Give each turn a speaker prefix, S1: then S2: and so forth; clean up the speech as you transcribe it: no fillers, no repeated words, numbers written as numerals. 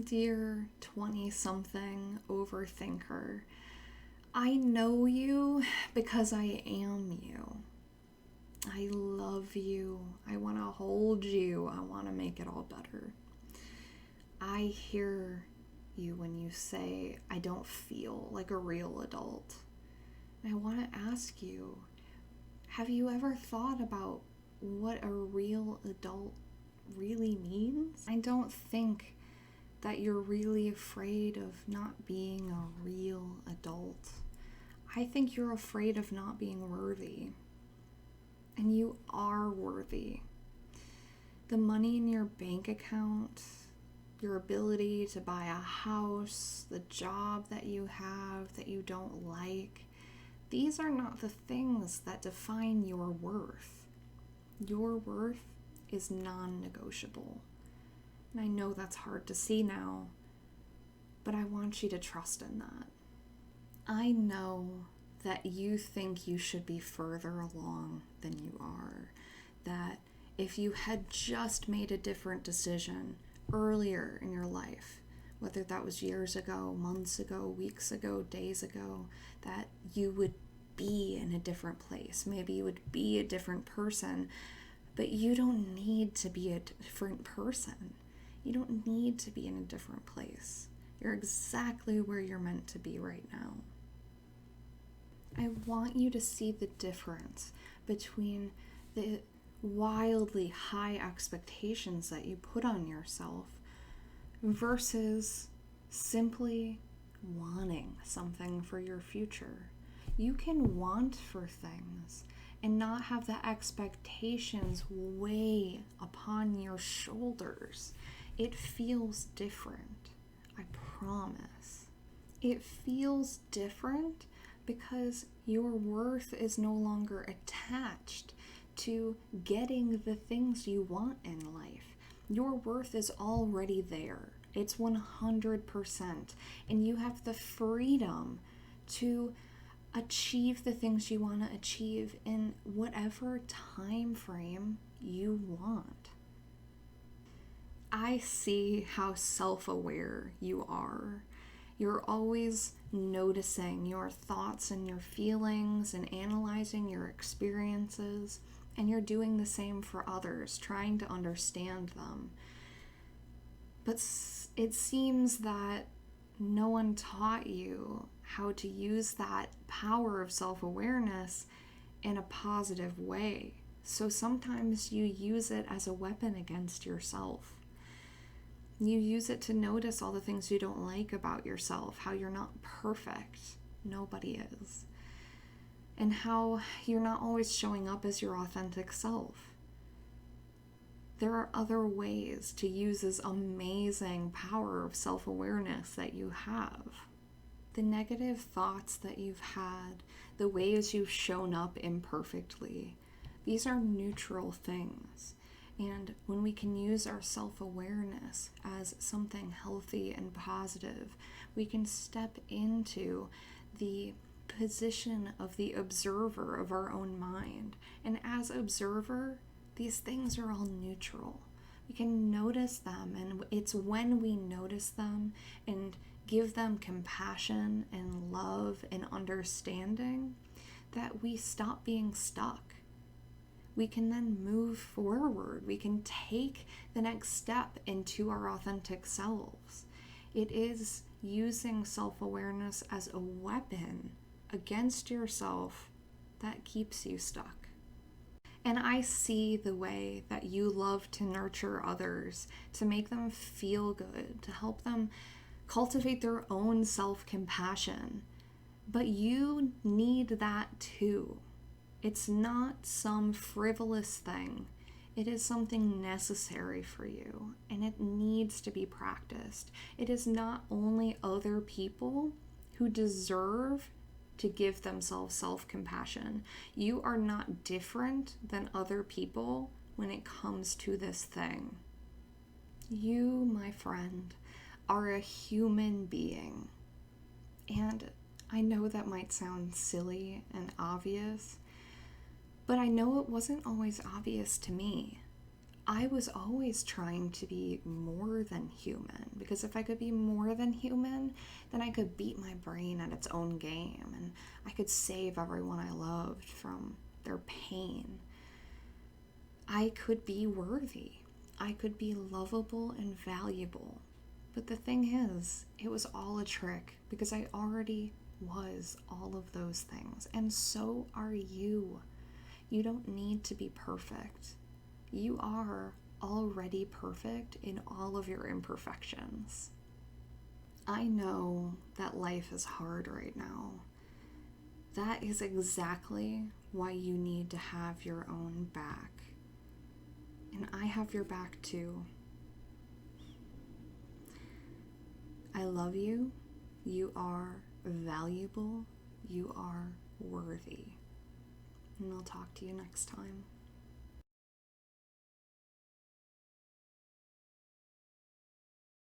S1: Dear 20-something overthinker, I know you because I am you. I love you. I want to hold you. I want to make it all better. I hear you when you say, I don't feel like a real adult. And I want to ask you, have you ever thought about what a real adult really means? I don't think that you're really afraid of not being a real adult. I think you're afraid of not being worthy. And you are worthy. The money in your bank account, your ability to buy a house, the job that you have that you don't like, these are not the things that define your worth. Your worth is non-negotiable. And I know that's hard to see now, but I want you to trust in that. I know that you think you should be further along than you are, that if you had just made a different decision earlier in your life, whether that was years ago, months ago, weeks ago, days ago, that you would be in a different place. Maybe you would be a different person, but you don't need to be a different person. You don't need to be in a different place. You're exactly where you're meant to be right now. I want you to see the difference between the wildly high expectations that you put on yourself versus simply wanting something for your future. You can want for things and not have the expectations weigh upon your shoulders. It feels different, I promise. It feels different because your worth is no longer attached to getting the things you want in life. Your worth is already there. It's 100%. And you have the freedom to achieve the things you want to achieve in whatever time frame you want. I see how self-aware you are. You're always noticing your thoughts and your feelings and analyzing your experiences, and you're doing the same for others, trying to understand them. But it seems that no one taught you how to use that power of self-awareness in a positive way. So sometimes you use it as a weapon against yourself. You use it to notice all the things you don't like about yourself, how you're not perfect. Nobody is. And how you're not always showing up as your authentic self. There are other ways to use this amazing power of self-awareness that you have. The negative thoughts that you've had, the ways you've shown up imperfectly, these are neutral things. And when we can use our self-awareness as something healthy and positive, we can step into the position of the observer of our own mind. And as observer, these things are all neutral. We can notice them, and it's when we notice them and give them compassion and love and understanding that we stop being stuck. We can then move forward. We can take the next step into our authentic selves. It is using self-awareness as a weapon against yourself that keeps you stuck. And I see the way that you love to nurture others, to make them feel good, to help them cultivate their own self-compassion. But you need that too. It's not some frivolous thing. It is something necessary for you, and it needs to be practiced. It is not only other people who deserve to give themselves self-compassion. You are not different than other people when it comes to this thing. You, my friend, are a human being. And I know that might sound silly and obvious, but I know it wasn't always obvious to me. I was always trying to be more than human, because if I could be more than human, then I could beat my brain at its own game and I could save everyone I loved from their pain. I could be worthy. I could be lovable and valuable. But the thing is, it was all a trick because I already was all of those things. And so are you. You don't need to be perfect. You are already perfect in all of your imperfections. I know that life is hard right now. That is exactly why you need to have your own back. And I have your back too. I love you. You are valuable. You are worthy. And I'll talk to you next time.